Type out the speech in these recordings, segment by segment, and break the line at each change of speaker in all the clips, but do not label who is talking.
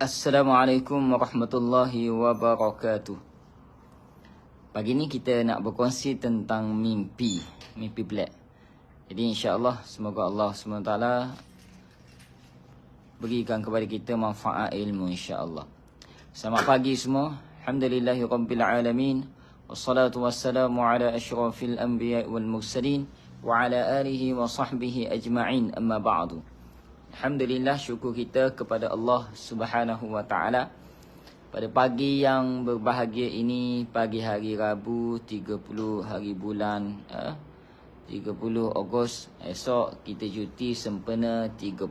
Assalamualaikum warahmatullahi wabarakatuh. Pagi ni kita nak berkongsi tentang mimpi pelik. Jadi insya-Allah semoga Allah SWT berikan kepada kita manfaat ilmu insya-Allah. Selamat pagi semua. Alhamdulillahirabbil alamin. Wassalatu wassalamu ala asyrafil anbiya'i wal mursalin wa ala alihi wa sahbihi ajma'in. Amma ba'du. Alhamdulillah, syukur kita kepada Allah Subhanahu wa taala. Pada pagi yang berbahagia ini, pagi hari Rabu 30 hari bulan 30 Ogos. Esok kita cuti sempena 31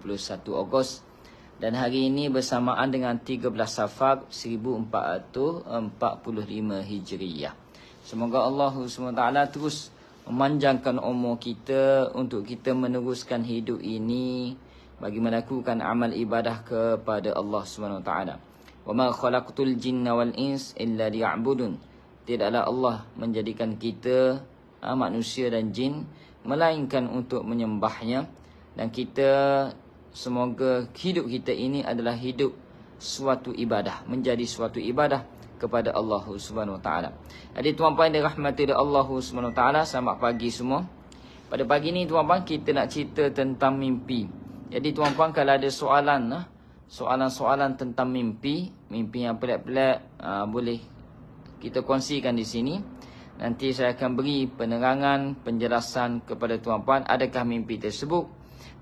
Ogos. Dan hari ini bersamaan dengan 13 Safar 1445 Hijriyah. Semoga Allah SWT terus memanjangkan umur kita untuk kita meneruskan hidup ini bagi melakukan amal ibadah kepada Allah SWT. Wa ma khalaqtul jinna wal ins illa liya'budun. Tidaklah Allah menjadikan kita manusia dan jin melainkan untuk menyembahnya, dan kita semoga hidup kita ini adalah hidup suatu ibadah, menjadi suatu ibadah kepada Allah Subhanahu wa taala. Jadi tuan-tuan yang dirahmati oleh Allah Subhanahu wa taala, selamat pagi semua. Pada pagi ni tuan-tuan kita nak cerita tentang mimpi. Jadi tuan-tuan kalau ada soalan-soalan tentang mimpi yang pelik-pelik, boleh kita kongsikan di sini. Nanti saya akan beri penerangan, penjelasan kepada tuan-tuan adakah mimpi tersebut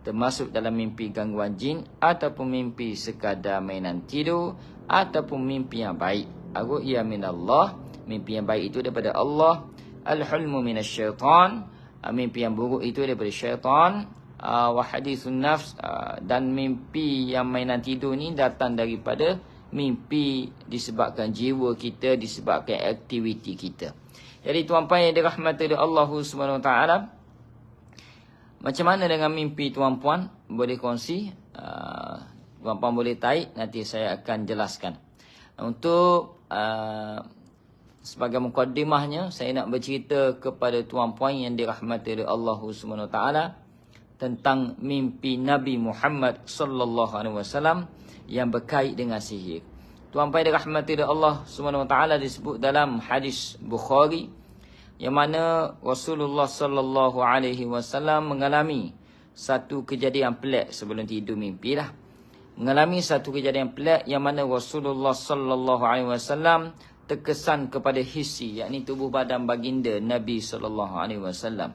termasuk dalam mimpi gangguan jin ataupun mimpi sekadar mainan tidur ataupun mimpi yang baik. Ar-ru'ya minallah, mimpi yang baik itu daripada Allah. Al-hulmu minasyaitan, mimpi yang buruk itu daripada syaitan. Wa hadithun nafs, dan mimpi yang mainan tidur ni datang daripada mimpi disebabkan jiwa kita, disebabkan aktiviti kita. Jadi tuan-tuan yang dirahmati oleh Allah Subhanahu wa taala, macam mana dengan mimpi tuan-tuan? Boleh kongsi, tuan-tuan boleh tarik, nanti saya akan jelaskan. Untuk sebagai mukaddimahnya, saya nak bercerita kepada tuan-tuan yang dirahmati oleh Allah Subhanahu wa taala tentang mimpi Nabi Muhammad sallallahu alaihi wasallam yang berkait dengan sihir. Tuan-tuan dirahmati oleh Allah Subhanahu wa taala, disebut dalam hadis Bukhari yang mana Rasulullah sallallahu alaihi wasallam mengalami satu kejadian pelik sebelum tidur mimpi lah. Mengalami satu kejadian pelik yang mana Rasulullah sallallahu alaihi wasallam terkesan kepada hissi, yakni tubuh badan baginda Nabi sallallahu alaihi wasallam.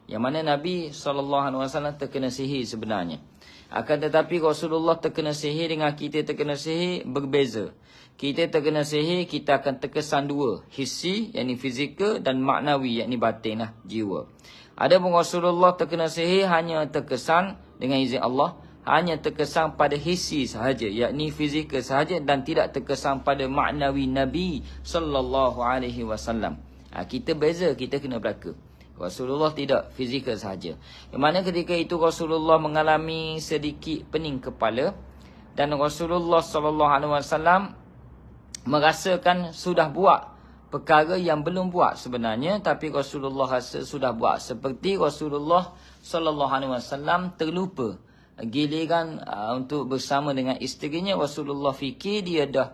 Yang mana Nabi SAW terkena sihir sebenarnya. Akan tetapi Rasulullah terkena sihir dengan kita terkena sihir berbeza. Kita terkena sihir, kita akan terkesan dua. Hissi, yakni fizikal, dan maknawi, yakni batin lah, jiwa. Adapun Rasulullah terkena sihir hanya terkesan dengan izin Allah, hanya terkesan pada hissi sahaja, yakni fizikal sahaja, dan tidak terkesan pada maknawi Nabi SAW. Kita beza, kita kena belaka. Rasulullah tidak, fizikal sahaja. Yang mana ketika itu Rasulullah mengalami sedikit pening kepala, dan Rasulullah SAW merasakan sudah buat perkara yang belum buat sebenarnya, tapi Rasulullah rasa sudah buat. Seperti Rasulullah SAW terlupa giliran untuk bersama dengan isterinya. Rasulullah fikir dia dah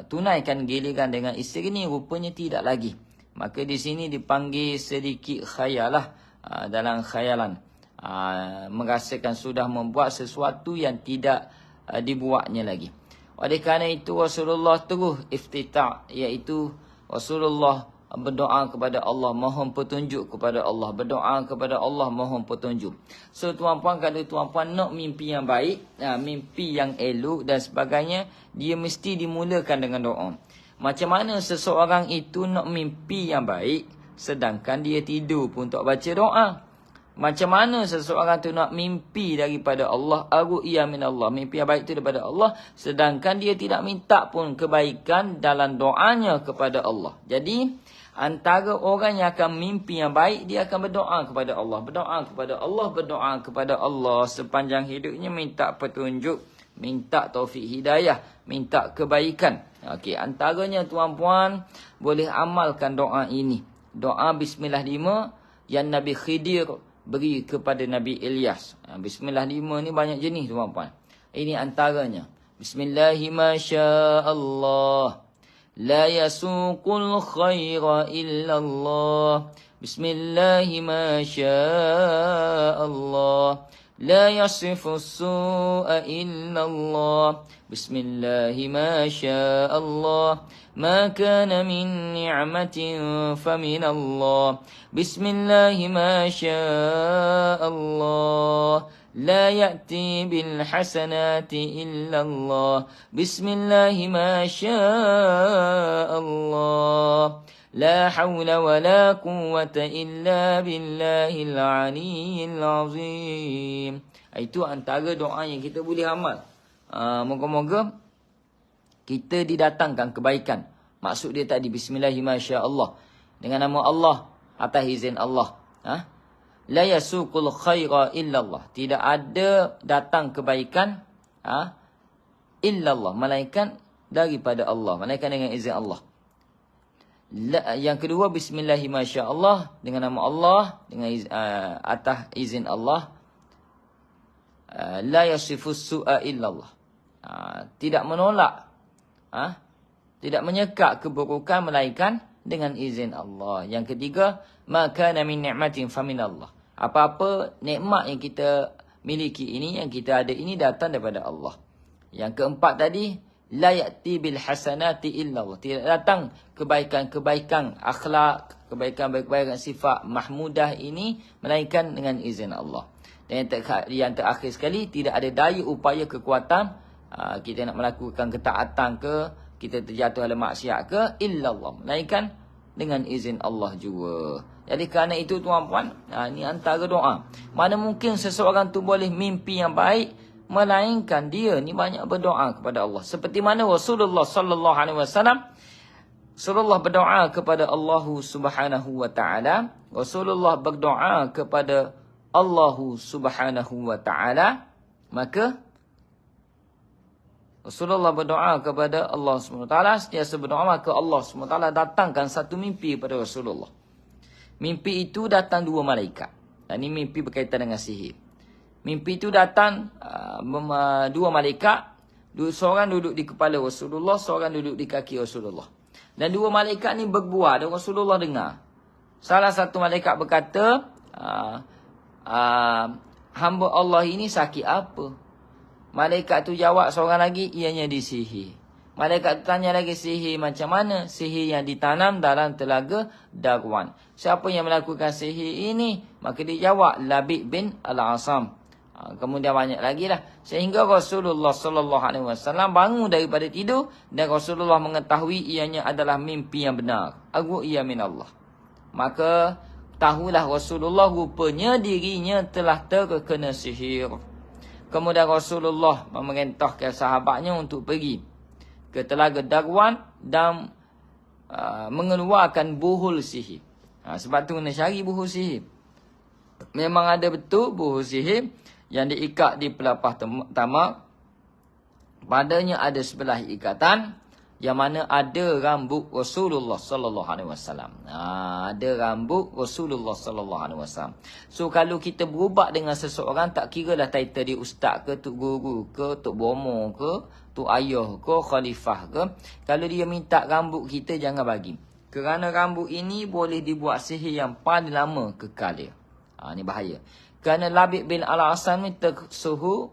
tunaikan giliran dengan isteri ni, rupanya tidak lagi. Maka di sini dipanggil sedikit khayalah, dalam khayalan, merasakan sudah membuat sesuatu yang tidak dibuatnya lagi. Oleh kerana itu Rasulullah terus iftitah, iaitu Rasulullah berdoa kepada Allah, mohon petunjuk kepada Allah, berdoa kepada Allah, mohon petunjuk. So tuan-puan, kalau tuan-puan nak mimpi yang baik, mimpi yang elok dan sebagainya, dia mesti dimulakan dengan doa. Macam mana seseorang itu nak mimpi yang baik sedangkan dia tidur pun tak baca doa? Macam mana seseorang tu nak mimpi daripada Allah, ar-ru'ya minallah, mimpi yang baik itu daripada Allah, sedangkan dia tidak minta pun kebaikan dalam doanya kepada Allah? Jadi antara orang yang akan mimpi yang baik, dia akan berdoa kepada Allah, berdoa kepada Allah, berdoa kepada Allah sepanjang hidupnya, minta petunjuk, minta taufik hidayah, minta kebaikan. Okey, antaranya tuan-puan boleh amalkan doa ini. Doa Bismillah 5 yang Nabi Khidir beri kepada Nabi Ilyas. Bismillah 5 ni banyak jenis tuan-puan. Ini antaranya. Bismillahi ma syaa Allah. La yasuqul khaira illa Allah. Bismillahi ma syaa Allah. La yasifu as-su'a illa Allah. Bismillahi ma syaa Allah. Ma kana min ni'matin famin Allah. Bismillahi ma syaa Allah. لا يأتي بالحسنات إلا الله بسم الله ما شاء الله لا حول ولا قوة إلا بالله العلي العظيم. Itu antara doa yang kita boleh amal. Moga-moga kita didatangkan kebaikan. Maksud dia tadi Bismillahirrahmanirrahim, dengan nama Allah, atas izin Allah. La yasuqul khaira illallah. Tidak ada datang kebaikan illallah, melainkan daripada Allah, melainkan dengan izin Allah. Yang kedua, bismillahirrahmanirrahim, dengan nama Allah, dengan atas izin Allah. La yasifus su'a illallah. Tidak menolak, tidak menyekak keburukan, melainkan dengan izin Allah. Yang ketiga, maka min ni'matin faminallah. Apa-apa nikmat yang kita miliki ini, yang kita ada ini, datang daripada Allah. Yang keempat tadi, la ya'ti bil hasanati illallah. Tidak datang kebaikan-kebaikan akhlak, kebaikan-kebaikan sifat mahmudah ini, melainkan dengan izin Allah. Dan yang terakhir sekali, tidak ada daya upaya kekuatan kita nak melakukan ketaatan ke, kita terjatuh dalam maksiat ke, illallah, melainkan dengan izin Allah juga. Jadi kerana itu tuan-puan, ini antara doa. Mana mungkin seseorang tu boleh mimpi yang baik, melainkan dia ni banyak berdoa kepada Allah. Seperti mana Rasulullah sallallahu alaihi wasallam, Rasulullah berdoa kepada Allah Subhanahu wa taala. Rasulullah berdoa kepada Allah Subhanahu wa taala, maka Rasulullah berdoa kepada Allah SWT, sentiasa berdoa, maka Allah SWT datangkan satu mimpi kepada Rasulullah. Mimpi itu datang dua malaikat. Dan ini mimpi berkaitan dengan sihir. Mimpi itu datang dua malaikat. Seorang duduk di kepala Rasulullah, seorang duduk di kaki Rasulullah. Dan dua malaikat ni berbual dan Rasulullah dengar. Salah satu malaikat berkata, hamba Allah ini sakit apa? Malaikat tu jawab seorang lagi, ianya disihir. Malaikat tu tanya lagi, sihir macam mana? Sihir yang ditanam dalam telaga Darwan. Siapa yang melakukan sihir ini? Maka dia jawab, Labid bin Al-Asam. Kemudian banyak lagi lah. Sehingga Rasulullah SAW bangun daripada tidur. Dan Rasulullah mengetahui ianya adalah mimpi yang benar. Ar-ru'ya min Allah. Maka tahulah Rasulullah rupanya dirinya telah terkena sihir. Kemudian Rasulullah memerintahkan sahabatnya untuk pergi ke telaga Darwan dan mengeluarkan buhul sihir. Sebab tu kena cari buhul sihir. Memang ada betul buhul sihir yang diikat di pelapah tamak. Padanya ada sebelah ikatan yang mana ada rambut Rasulullah sallallahu alaihi wasallam. Ada rambut Rasulullah sallallahu alaihi wasallam. So kalau kita berubat dengan seseorang, tak kiralah title dia ustaz ke, tok guru ke, tok bomo ke, tok ayah ke, khalifah ke, kalau dia minta rambut kita, jangan bagi. Kerana rambut ini boleh dibuat sihir yang paling lama kekal dia. Ni bahaya. Kerana Labid bin Al-Asam ni tersuhu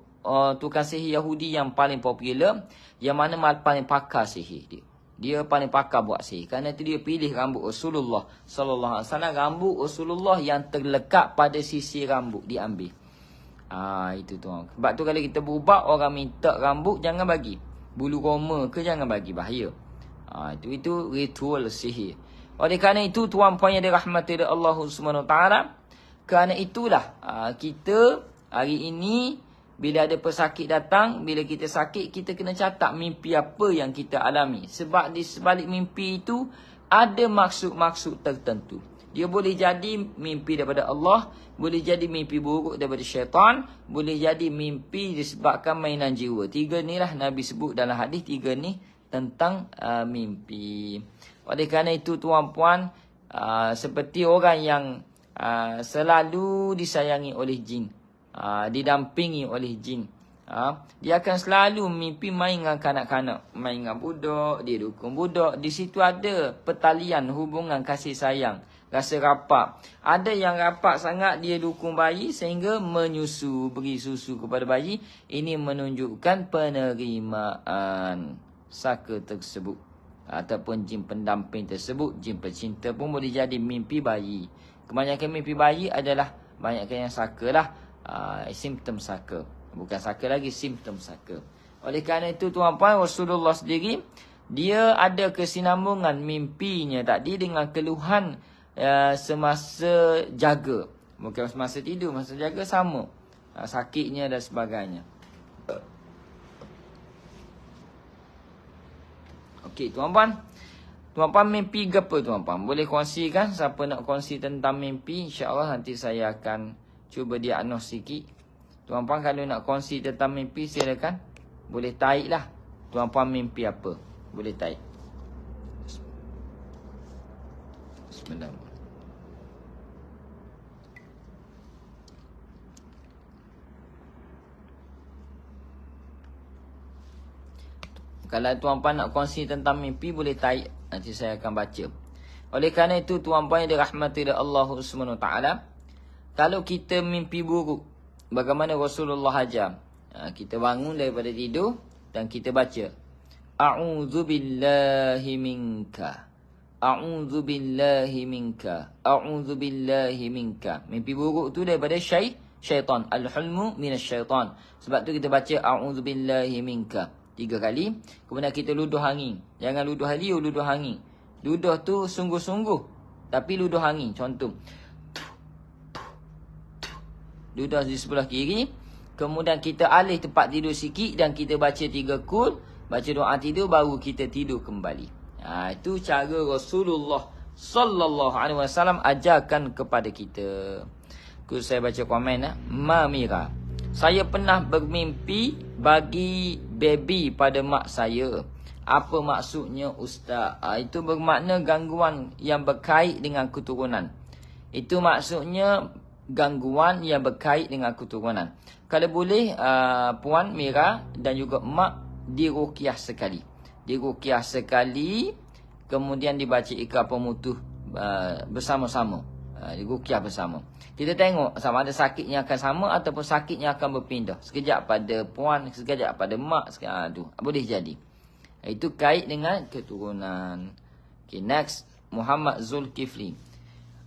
tukang sihir Yahudi yang paling popular, yang mana paling pakar sihir dia. Dia paling pakar buat sihir. Kerana itu dia pilih rambut Rasulullah sallallahu alaihi wasallam, rambut Rasulullah yang terlekat pada sisi rambut diambil. Itu tuan. Sebab tu kalau kita berubat, orang minta rambut, jangan bagi. Bulu roma ke jangan bagi, bahaya. Itu ritual sihir. Oleh kerana itu tuan-puan yang dirahmati oleh Allah Subhanahu Wa Taala, kerana itulah kita hari ini bila ada pesakit datang, bila kita sakit, kita kena catat mimpi apa yang kita alami. Sebab di sebalik mimpi itu ada maksud-maksud tertentu. Dia boleh jadi mimpi daripada Allah, boleh jadi mimpi buruk daripada syaitan, boleh jadi mimpi disebabkan mainan jiwa. Tiga ni lah Nabi sebut dalam hadis, tiga ni tentang mimpi. Oleh kerana itu tuan-puan, seperti orang yang selalu disayangi oleh jin, didampingi oleh jin, Dia akan selalu mimpi main dengan kanak-kanak, main dengan budak, dia dukung budak. Di situ ada pertalian hubungan kasih sayang, rasa rapat. Ada yang rapat sangat, dia dukung bayi sehingga menyusu, beri susu kepada bayi. Ini menunjukkan penerimaan saka tersebut ataupun jin pendamping tersebut. Jin pecinta pun boleh jadi mimpi bayi. Kebanyakan mimpi bayi adalah banyakkan yang saka lah, simptom saka. Bukan saka lagi, simptom saka. Oleh kerana itu tuan-tuan, Rasulullah sendiri dia ada kesinambungan mimpinya tadi dengan keluhan semasa jaga. Bukan semasa tidur, masa jaga sama. Sakitnya dan sebagainya. Okey tuan-tuan. Tuan-tuan mimpi ke apa tuan-tuan? Boleh kongsikan. Siapa nak kongsi tentang mimpi, insya-Allah nanti saya akan cuba diagnos sikit. Tuan-tuan kalau nak kongsi tentang mimpi, silakan. Boleh taik lah. Tuan-tuan mimpi apa? Boleh taik. Bismillahirrahmanirrahim. Kalau tuan-tuan nak kongsi tentang mimpi, boleh taik. Nanti saya akan baca. Oleh kerana itu, tuan-tuan yang dirahmati oleh Allah SWT, kalau kita mimpi buruk, bagaimana Rasulullah ajar? Kita bangun daripada tidur dan kita baca, A'udzu billahi minka. A'udzu billahi minka. A'udzu billahi minka. Mimpi buruk tu daripada syaitan. Al-hulmu minasyaitan. Sebab tu kita baca A'udzu billahi minka 3 kali. Kemudian kita luduh angin. Jangan luduh haliu, luduh angin. Luduh tu sungguh-sungguh, tapi luduh angin. Contoh, ludah di sebelah kiri. Kemudian kita alih tempat tidur sikit dan kita baca 3 kul. Baca doa tidur, baru kita tidur kembali. Itu cara Rasulullah sallallahu alaihi wasallam ajarkan kepada kita. Saya baca komen. Mamira, saya pernah bermimpi bagi baby pada mak saya. Apa maksudnya ustaz? Itu bermakna gangguan yang berkait dengan keturunan. Itu maksudnya gangguan yang berkait dengan keturunan. Kalau boleh Puan Mira dan juga mak diruqyah sekali. Diruqyah sekali, kemudian dibaca Iqra Pemutuh bersama-sama. Diruqyah bersama. Kita tengok sama ada sakitnya akan sama ataupun sakitnya akan berpindah. Sekejap pada puan, sekejap pada mak, boleh jadi. Itu kait dengan keturunan. Okay, next, Muhammad Zulkifli.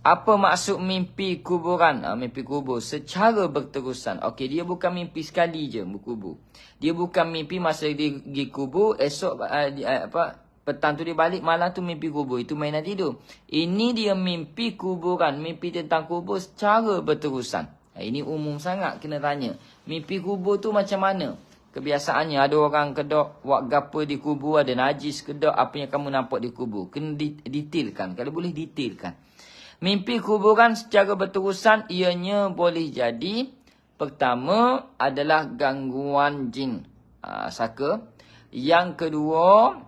Apa maksud mimpi kuburan? Mimpi kubur secara berterusan. Okey, dia bukan mimpi sekali je berkubur. Dia bukan mimpi masa dia pergi kubur, esok petang tu dia balik, malam tu mimpi kubur. Itu mainan tidur. Ini dia mimpi kuburan, mimpi tentang kubur secara berterusan. Ini umum sangat kena tanya. Mimpi kubur tu macam mana? Kebiasaannya ada orang kedok buat gapo di kubur, ada najis kedok, apa yang kamu nampak di kubur. Kena detailkan, kalau boleh detailkan. Mimpi kuburan secara berterusan ianya boleh jadi, pertama adalah gangguan jin, saka. Yang kedua,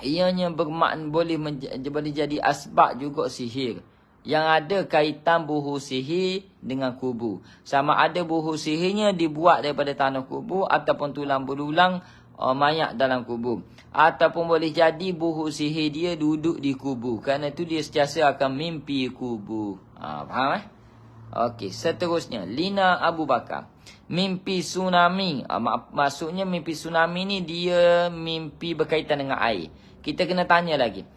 ianya bermakna boleh jadi asbab juga sihir. Yang ada kaitan buhu sihir dengan kubur. Sama ada buhu sihirnya dibuat daripada tanah kubur ataupun tulang belulang mayat dalam kubur. Ataupun boleh jadi buhu sihir dia duduk di kubur. Kerana itu dia sentiasa akan mimpi kubur. Faham Okey, seterusnya Lina Abu Bakar. Mimpi tsunami. Maksudnya mimpi tsunami ni dia mimpi berkaitan dengan air. Kita kena tanya lagi.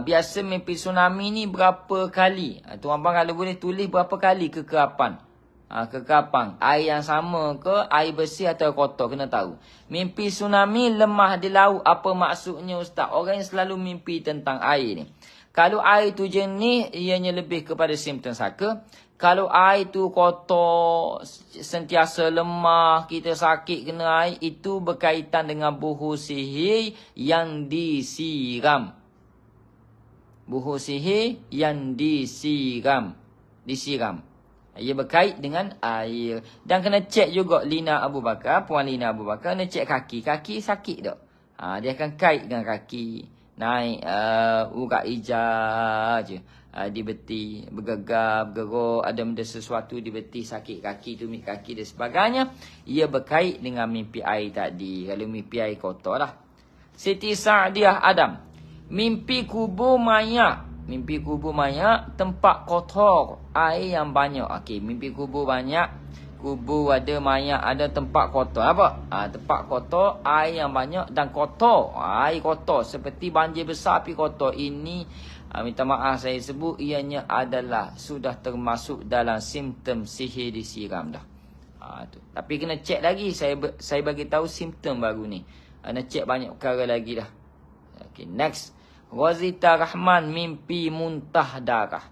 Biasa mimpi tsunami ni berapa kali? Tuan-tuan kalau boleh tulis berapa kali kekerapan. Kekerapan. Air yang sama ke, air bersih atau kotor, kena tahu. Mimpi tsunami lemah di laut, apa maksudnya ustaz? Orang yang selalu mimpi tentang air ni. Kalau air tu jernih, ianya lebih kepada simptom saka. Kalau air tu kotor, sentiasa lemah, kita sakit kena air, itu berkaitan dengan buhu sihir yang disiram. Buhu sihir yang disiram. Ia berkait dengan air. Dan kena cek juga Lina Abu Bakar, Puan Lina Abu Bakar, kena cek kaki. Kaki sakit tak? Dia akan kait dengan kaki. Naik urat hijau je. di beti, bergegar, bergeruk, ada benda sesuatu di beti, sakit kaki, tumit kaki dan sebagainya. Ia berkait dengan mimpi air tadi. Kalau mimpi air kotor lah. Siti Sa'diah Adam. Mimpi kubur mayat. Mimpi kubur mayat, tempat kotor, air yang banyak. Okey, mimpi kubur banyak. Kubur ada, mayat ada, tempat kotor. Apa? Tempat kotor, air yang banyak dan kotor. Air kotor. Seperti banjir besar api kotor. Ini minta maaf saya sebut, ianya adalah sudah termasuk dalam simptom sihir disiram dah. Tu. Tapi kena cek lagi. Saya bagi tahu simptom baru ni. Kena cek banyak perkara lagi dah. Okay, next. Rozita Rahman, mimpi muntah darah.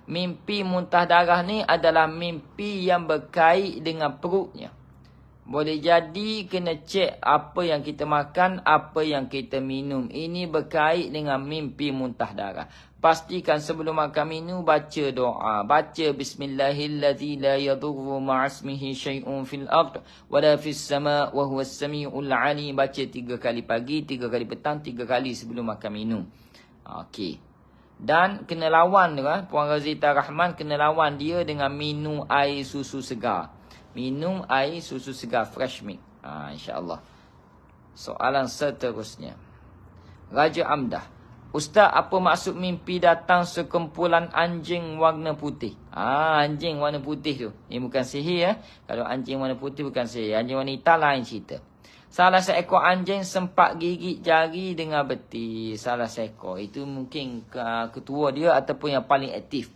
Mimpi muntah darah ni adalah mimpi yang berkait dengan perutnya. Boleh jadi kena cek apa yang kita makan, apa yang kita minum. Ini berkait dengan mimpi muntah darah. Pastikan sebelum makan minum baca doa. Baca bismillahirrahmanirrahim la yadurru ma'asmihi syai'un fil ard wala fis sama' wa huwas sami'ul 'alim. Baca 3 kali pagi, 3 kali petang, 3 kali sebelum makan minum. Okey. Dan kena lawan tu Puan Rozita Rahman, kena lawan dia dengan minum air susu segar. Minum air susu segar, fresh milk. InsyaAllah. Soalan seterusnya. Raja Amdah. Ustaz, apa maksud mimpi datang sekumpulan anjing warna putih? Anjing warna putih tu. Ini bukan sihir ya. Kalau anjing warna putih bukan sihir. Anjing warna hitam lain cerita. Salah seekor anjing sempat gigit jari dengan beti. Salah seekor. Itu mungkin ketua dia ataupun yang paling aktif.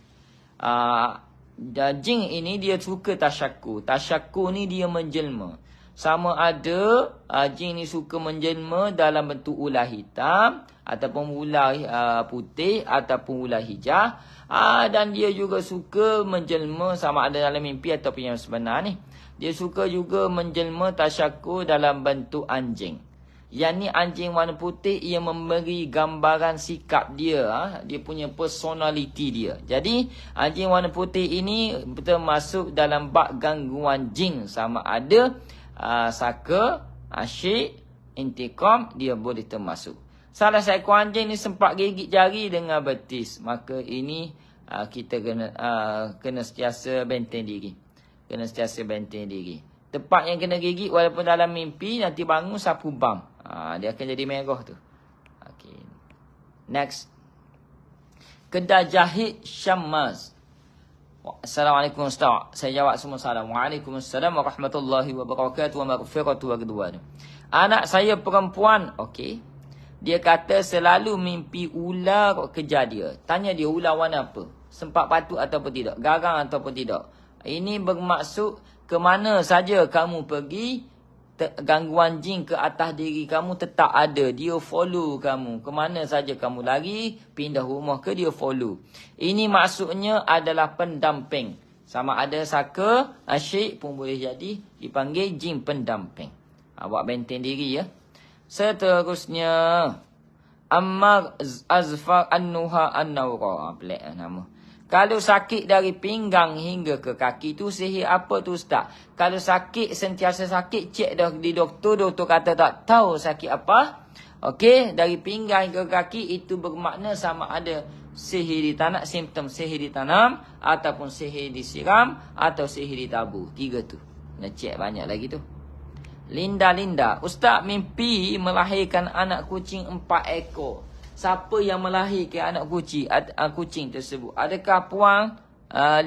Jin ini dia suka tasyakur. Tasyakur ni dia menjelma. Sama ada jin ni suka menjelma dalam bentuk ular hitam ataupun ular putih ataupun ular hijau. Dan dia juga suka menjelma sama ada dalam mimpi ataupun yang sebenar ni. Dia suka juga menjelma tasyakur dalam bentuk anjing. Yang ni anjing warna putih, ia memberi gambaran sikap dia. Dia punya personality dia. Jadi anjing warna putih ini termasuk dalam bab gangguan jin. Sama ada saka, asyik, intikam, dia boleh termasuk. Salah seekor anjing ni sempat gigit jari dengan betis. Maka ini kita kena sentiasa benteng diri. Kena sentiasa benteng diri. Tempat yang kena gigit walaupun dalam mimpi, nanti bangun sapu bam. Dia akan jadi merah tu. Okay. Next. Kedai Jahit Syammas. Assalamualaikum Ustaz. Saya jawab semua salam. Waalaikumsalam warahmatullahi wabarakatuh wa maghfiratu wa ridwan. Anak saya perempuan. Okey. Dia kata selalu mimpi ular kejar dia. Tanya dia ular warna apa? Sempat patut ataupun tidak? Garang ataupun tidak? Ini bermaksud ke mana saja kamu pergi, gangguan jin ke atas diri kamu tetap ada. Dia follow kamu. Ke mana saja kamu lari, pindah rumah ke dia follow. Ini maksudnya adalah pendamping. Sama ada saka, asyik pun boleh jadi dipanggil jin pendamping. Awak benteng diri ya. Seterusnya. Ammar Azfar An-Nuha An-Nawra. Pelik nama. Kalau sakit dari pinggang hingga ke kaki tu sihir apa tu Ustaz? Kalau sakit, sentiasa sakit, cek dah di doktor. Doktor kata tak tahu sakit apa. Okey, dari pinggang hingga ke kaki itu bermakna sama ada sihir ditanam, simptom sihir ditanam, ataupun sihir disiram, atau sihir ditabur. 3 tu. Nak cek banyak lagi tu. Linda. Ustaz mimpi melahirkan anak kucing 4 ekor. Siapa yang melahirkan anak kucing tersebut? Adakah Puan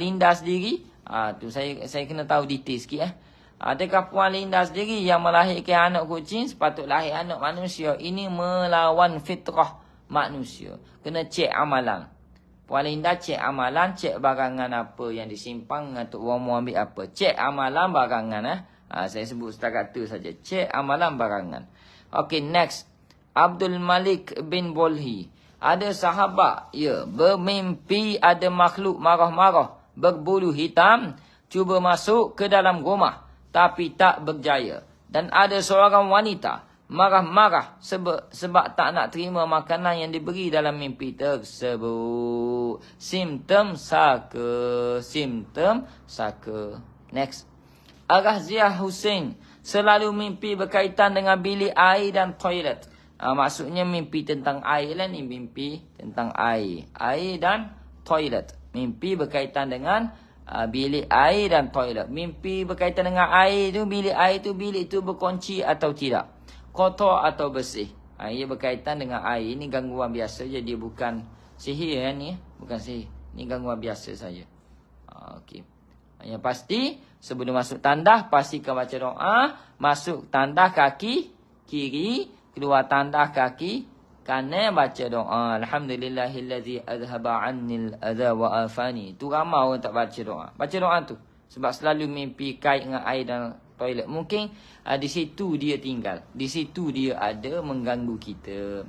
Linda sendiri? Tu saya kena tahu detail sikit. Adakah Puan Linda sendiri yang melahirkan anak kucing? Sepatut lahir anak manusia. Ini melawan fitrah manusia. Kena cek amalan. Puan Linda cek amalan, cek barangan apa yang disimpan untuk orang mau ambil apa. Cek amalan barangan. Saya sebut setakat tu saja. Cek amalan barangan. Okay, next. Abdul Malik bin Bolhi. Ada sahabat, bermimpi ada makhluk marah-marah, berbulu hitam, cuba masuk ke dalam rumah, tapi tak berjaya. Dan ada seorang wanita, marah-marah sebab tak nak terima makanan yang diberi dalam mimpi tersebut. Simptom saka. Next. Ar-Rahziah Hussein. Selalu mimpi berkaitan dengan bilik air dan toilet. Maksudnya mimpi tentang air lah ni. Mimpi tentang air. Air dan toilet. Mimpi berkaitan dengan bilik air dan toilet. Mimpi berkaitan dengan air tu, bilik tu berkunci atau tidak. Kotor atau bersih. Ia berkaitan dengan air. Ini gangguan biasa je. Dia bukan sihir ni. Bukan sihir. Ini gangguan biasa saja. Okey. Yang pasti, sebelum masuk tandah, pastikan baca doa. Masuk tandah kaki kiri. Keluar tandah kaki kanan, baca doa. Alhamdulillahillazi azhaba annil adha wa afani. Tu ramai orang tak baca doa. Baca doa tu. Sebab selalu mimpi kait dengan air dan toilet. Mungkin di situ dia tinggal. Di situ dia ada mengganggu kita.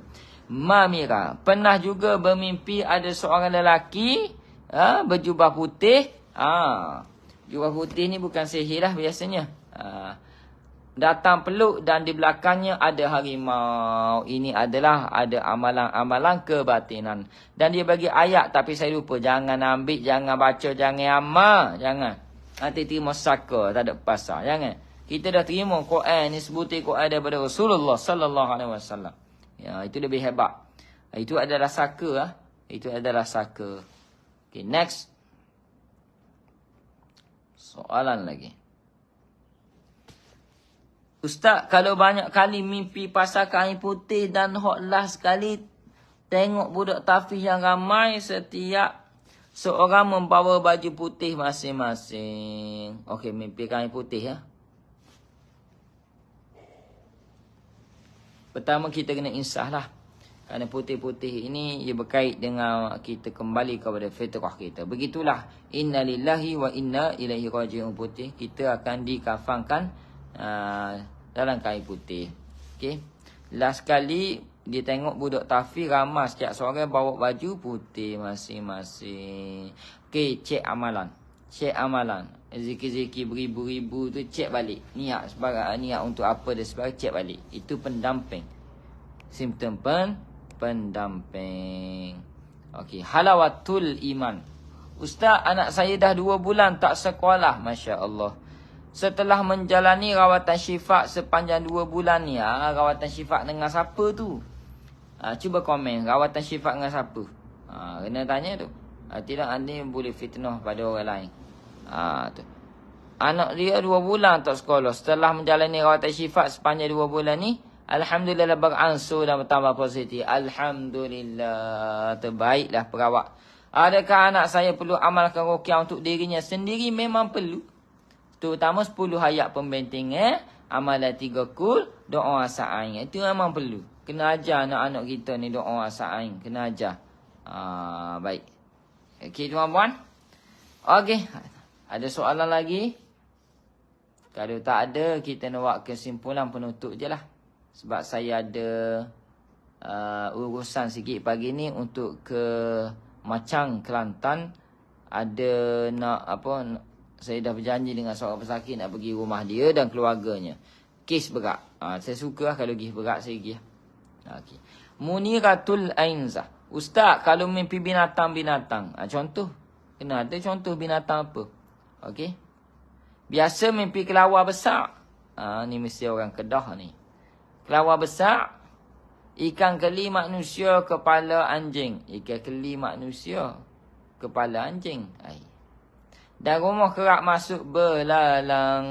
Mamira. Pernah juga bermimpi ada seorang lelaki berjubah putih. Jubah putih ni bukan sihir lah biasanya. Datang peluk dan di belakangnya ada harimau. Ini adalah ada amalan-amalan kebatinan. Dan dia bagi ayat tapi saya lupa. Jangan ambil, jangan baca, jangan amal. Jangan. Nanti terima saka, tak ada pasal. Jangan. Kita dah terima Quran ni, sebutir Quran daripada Rasulullah sallallahu alaihi wasallam. Ya, itu lebih hebat. Itu adalah saka. Itu adalah saka. Okay, next. Soalan lagi. Ustaz, kalau banyak kali mimpi pasal kain putih dan hot last sekali tengok budak tafiz yang ramai setiap seorang membawa baju putih masing-masing. Okey, mimpi kain putih ya. Pertama kita kena insah lah. Kerana putih-putih ini ia berkait dengan kita kembali kepada fitrah kita. Begitulah. Inna lillahi wa inna ilaihi raji'un putih. Kita akan dikafankan dalam kain putih. Okey. Last kali dia tengok budak tafiz ramai setiap seorang bawa baju putih masing-masing. Okey, cek amalan. Cek amalan. Zikir-zikir beribu-ribu tu cek balik. Niat sebarang niat untuk apa dan sebarang cek balik. Itu pendamping. Simptom pendamping. Okey, halawatul iman. Ustaz, anak saya dah 2 bulan tak sekolah. Masya-Allah. Setelah menjalani rawatan syifa sepanjang 2 bulan ni. Rawatan syifa dengan siapa tu? Cuba komen. Rawatan syifa dengan siapa? Kena tanya tu. Tidak, anda boleh fitnah pada orang lain. Tu. Anak dia 2 bulan tak sekolah. Setelah menjalani rawatan syifa sepanjang 2 bulan ni. Alhamdulillah beransur dan bertambah positif. Alhamdulillah. Terbaiklah perawat. Adakah anak saya perlu amalkan ruqyah untuk dirinya sendiri? Memang perlu. Terutama 10 ayat pembenting. Amalan 3 kul. Doa asa'ain. Itu memang perlu. Kena ajar anak-anak kita ni doa asa'ain. Kena ajar. Baik. Okey tuan-puan. Okey. Ada soalan lagi? Kalau tak ada, kita nak buat kesimpulan penutup je lah. Sebab saya ada urusan sikit pagi ni untuk ke Macang, Kelantan. Ada saya dah berjanji dengan seorang pesakit nak pergi rumah dia dan keluarganya. Kes berat. Saya suka lah kalau pergi berat saya pergi. Okay. Muniratul Ainzah. Ustaz, kalau mimpi binatang-binatang. Contoh. Kena ada contoh binatang apa? Okey. Biasa mimpi kelawar besar. Ni mesti orang Kedah ni. Kelawar besar. Ikan keli manusia, kepala anjing. Ikan keli manusia, kepala anjing. Dan rumah kerap masuk belalang.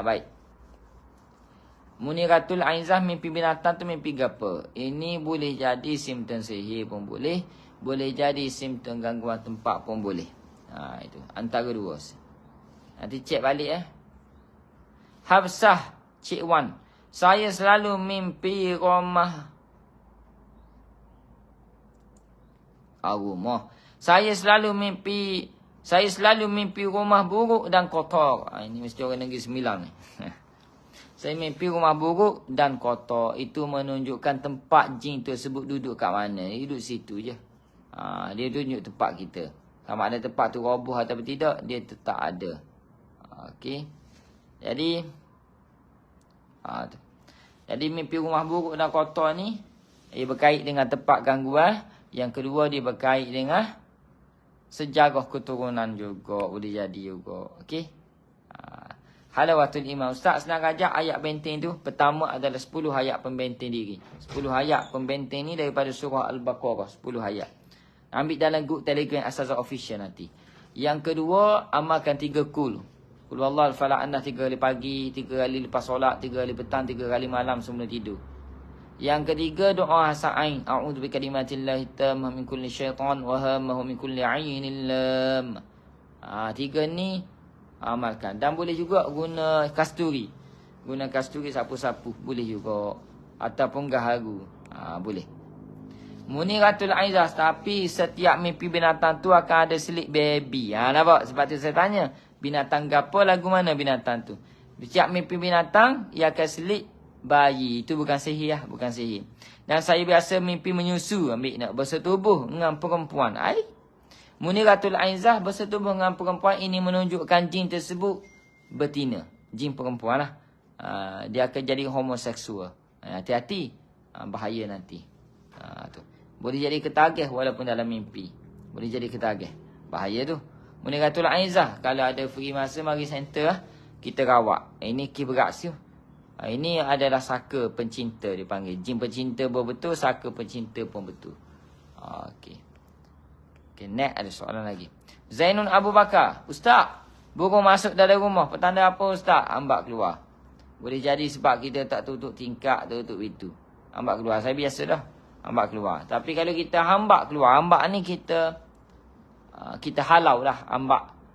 Baik. Muniratul Ainzah mimpi binatang tu mimpi apa? Ini boleh jadi simptom sihir pun boleh. Boleh jadi simptom gangguan tempat pun boleh. Itu. Antara dua. Nanti cek balik Hafsah, Cik Wan. Saya selalu mimpi rumah. Saya selalu mimpi rumah buruk dan kotor. Ini mesti orang Negeri Sembilan ni. Saya mimpi rumah buruk dan kotor. Itu menunjukkan tempat jin tersebut duduk kat mana. Dia duduk situ je. Dia tunjuk tempat kita. Sama ada tempat tu roboh atau tidak, dia tetap ada. Okey. Jadi mimpi rumah buruk dan kotor ni, ia berkait dengan tempat gangguan. Yang kedua, dia berkait dengan sejarah keturunan juga. Boleh jadi juga. Okey. Halawatul iman. Ustaz senang ajar ayat benteng tu. Pertama adalah 10 ayat pembenteng diri. 10 ayat pembenteng ni daripada surah Al-Baqarah. 10 ayat. Ambil dalam grup Telegram Asazah Official nanti. Yang kedua, amalkan 3 kul. Kul wallahu al-falaq anda 3 kali pagi, 3 kali lepas solat, 3 kali petang, 3 kali malam sebelum tidur. Yang ketiga, doa hasa'ain. A'udzu bikalimatillahi tammah min kulli syaitan wa hammahu min kulli 'ainin lam. 3 ni amalkan. Dan boleh juga guna kasturi. Guna kasturi sapu-sapu boleh juga. Ataupun gaharu. Boleh. Muniratul Aizah, tapi setiap mimpi binatang tu akan ada selik baby. Nampak? Sebab tu saya tanya, binatang gapo, lagu mana binatang tu? Setiap mimpi binatang, ia akan selik bayi. Itu bukan sihir lah, bukan sihir. Dan saya biasa mimpi menyusu, ambil nak bersetubuh dengan perempuan. Muniratul Aizah bersetubuh dengan perempuan, ini menunjukkan jin tersebut betina. Jin perempuan lah. Dia akan jadi homoseksual. Hati-hati. Bahaya nanti. Tu. Boleh jadi ketagih walaupun dalam mimpi. Boleh jadi ketagih. Bahaya tu. Muniratul Aizah, kalau ada free masa, mari center lah. Kita rawat. Ini kiberaks tu. Ini adalah saka pencinta dipanggil. Jin pencinta pun betul, saka pencinta pun betul. Okey. Okey, next ada soalan lagi. Zainun Abu Bakar. Ustaz, burung masuk dalam rumah. Petanda apa Ustaz? Ambak keluar. Boleh jadi sebab kita tak tutup tingkap, tutup itu. Ambak keluar. Saya biasa dah. Ambak keluar. Tapi kalau kita hambak keluar, hambak ni kita halau lah.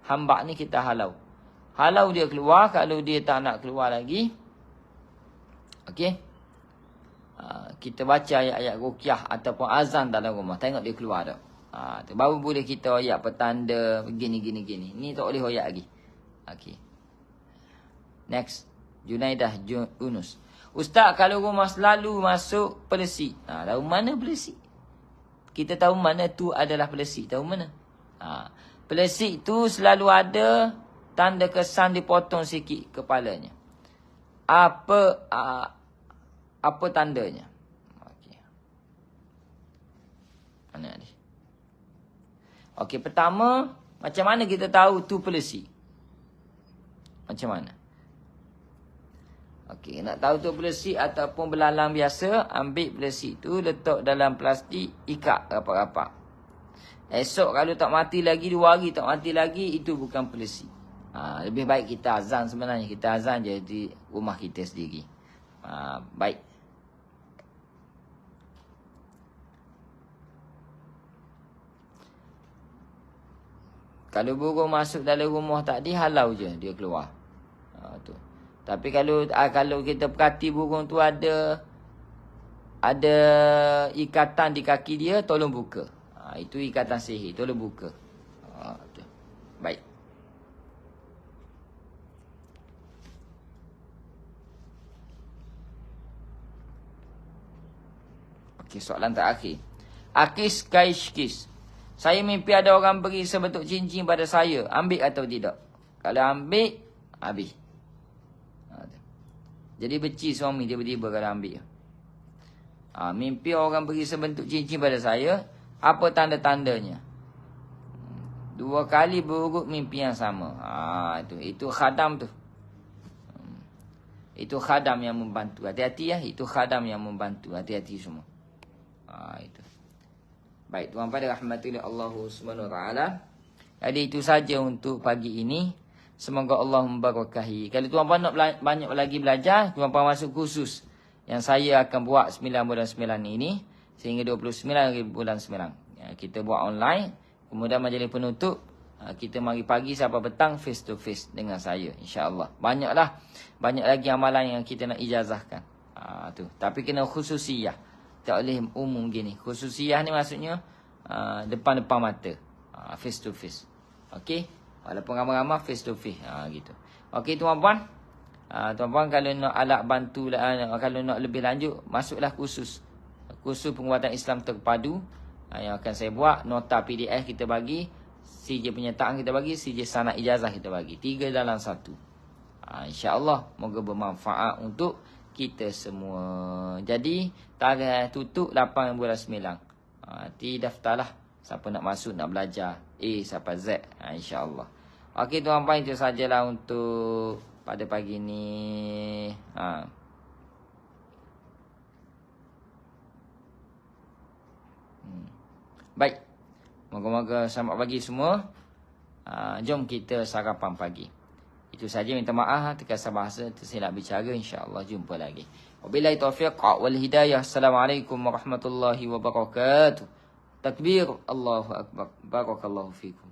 Hambak ni kita halau. Halau dia keluar. Kalau dia tak nak keluar lagi, okey, kita baca ayat-ayat ruqyah ataupun azan dalam rumah. Tengok dia keluar tak. Baru boleh kita ayat petanda gini. Ni tak boleh ayat lagi. Okey. Next. Junaidah Yunus. Ustaz, kalau rumah selalu masuk pelesik. Tahu mana pelesik? Kita tahu mana tu adalah pelesik. Tahu mana? Pelesik tu selalu ada tanda kesan dipotong sikit kepalanya. Apa tandanya? Okey. Mana ni? Okey, pertama, macam mana kita tahu tu pelesik? Macam mana? Okey, nak tahu tu pelesik ataupun belalang biasa, ambil pelesik tu, letak dalam plastik, ikat rapat-rapat. Esok kalau tak mati lagi, 2 hari tak mati lagi, itu bukan pelesik. Lebih baik kita azan sebenarnya. Kita azan je di rumah kita sendiri. Baik. Kalau burung masuk dalam rumah tadi, halau je dia keluar. Tu. Tapi kalau kita perhati burung tu ada ikatan di kaki dia, tolong buka. Itu ikatan sihir, tolong buka. Tu. Baik. Okey, soalan terakhir. Akis Kaishkis. Saya mimpi ada orang beri sebentuk cincin pada saya. Ambil atau tidak? Kalau ambil, habis. Jadi benci suami tiba-tiba kalau ambil. Mimpi orang beri sebentuk cincin pada saya. Apa tanda-tandanya? 2 kali berurut mimpi yang sama. Itu khadam tu. Itu khadam yang membantu. Hati-hati ya. Itu khadam yang membantu. Hati-hati semua. Itu. Baik, tuan pada rahmatullahi Allah Subhanahu wa taala. Jadi itu saja untuk pagi ini. Semoga Allah memberkahi. Kalau tuan-puan nak banyak lagi belajar, tuan-puan masuk kursus yang saya akan buat 9 bulan 9 ini sehingga 29 bulan 9. Kita buat online. Kemudian majlis penutup, kita mari pagi sampai petang face to face dengan saya, insya-Allah. Banyak lagi amalan yang kita nak ijazahkan. Tu. Tapi kena khususiyah. Tak boleh umum gini. Khususiyah ni maksudnya depan-depan mata. Face to face. Okey? Walaupun ramai-ramai face to face. Gitu. Okey tuan-puan. Tuan-puan kalau nak alat bantu, kalau nak lebih lanjut, masuklah kursus. Kursus penguatan Islam terpadu. Yang akan saya buat. Nota PDF kita bagi. CJ penyertaan kita bagi. CJ sanad ijazah kita bagi. 3 dalam 1. InsyaAllah. Moga bermanfaat untuk kita semua. Jadi, tarikh tutup 8 bulan 9. Nanti daftarlah. Siapa nak masuk, nak belajar A sampai Z. InsyaAllah. Okey tuan-tuan, itu sajalah untuk pada pagi ni. Baik. Moga-moga selamat pagi semua. Jom kita sarapan pagi. Itu saja, minta maaf terkasar bahasa tersilap bicara. InsyaAllah jumpa lagi. Wabillahi taufiq wal hidayah. Assalamualaikum warahmatullahi wabarakatuh. Takbir, Allahu Akbar. Barakallahu fikum.